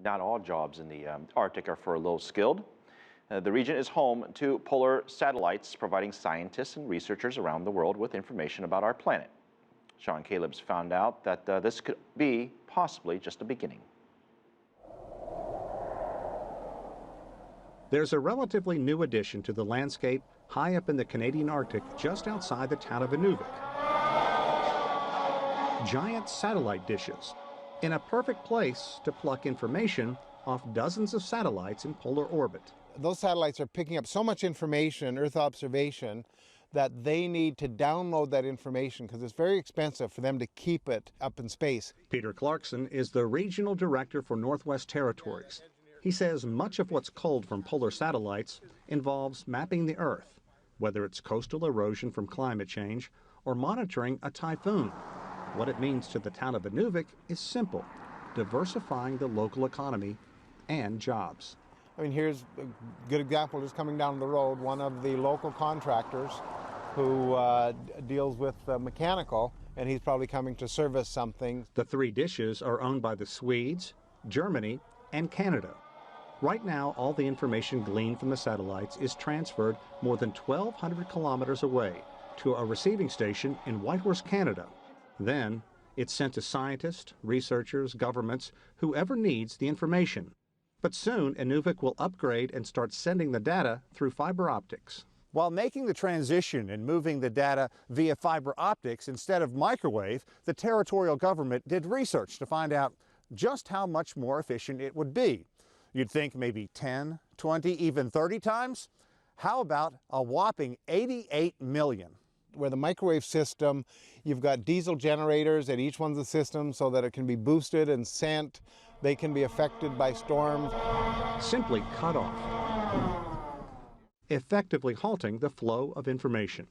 Not all jobs in the Arctic are for low-skilled. The region is home to polar satellites, providing scientists and researchers around the world with information about our planet. Callebs found out that this could be possibly just the beginning. There's a relatively new addition to the landscape high up in the Canadian Arctic, just outside the town of Inuvik. Giant satellite dishes, in a perfect place to pluck information off dozens of satellites in polar orbit. Those satellites are picking up so much information, Earth observation, that they need to download that information because it's very expensive for them to keep it up in space. Peter Clarkson is the regional director for Northwest Territories. He says much of what's culled from polar satellites involves mapping the Earth, whether it's coastal erosion from climate change or monitoring a typhoon. What it means to the town of Inuvik is simple: diversifying the local economy and jobs. I mean, here's a good example just coming down the road. One of the local contractors who deals with mechanical, and he's probably coming to service something. The three dishes are owned by the Swedes, Germany, and Canada. Right now, all the information gleaned from the satellites is transferred more than 1,200 kilometers away to a receiving station in Whitehorse, Canada. Then, it's sent to scientists, researchers, governments, whoever needs the information. But soon, Inuvik will upgrade and start sending the data through fiber optics. While making the transition and moving the data via fiber optics instead of microwave, the territorial government did research to find out just how much more efficient it would be. You'd think maybe 10, 20, even 30 times? How about a whopping 88 million? Where the microwave system, you've got diesel generators at each one of the systems so that it can be boosted and sent. They can be affected by storms. Simply cut off, effectively halting the flow of information.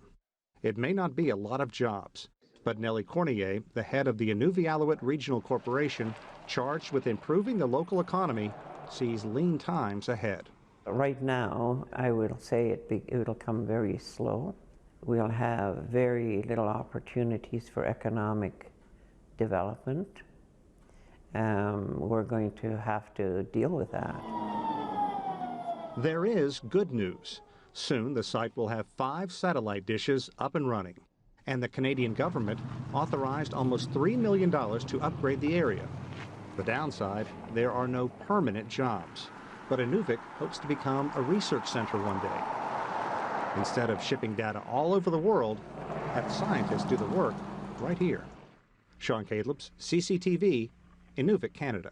It may not be a lot of jobs, but Nellie Cornier, the head of the Inuvialuit Regional Corporation, charged with improving the local economy, sees lean times ahead. Right now, I will say it'll come very slow. We'll have very little opportunities for economic development. We're going to have to deal with that. There is good news. Soon the site will have 5 satellite dishes up and running. And the Canadian government authorized almost $3 million to upgrade the area. The downside, there are no permanent jobs. But Inuvik hopes to become a research center one day. Instead of shipping data all over the world, have scientists do the work right here. Callebs, CCTV, Inuvik, Canada.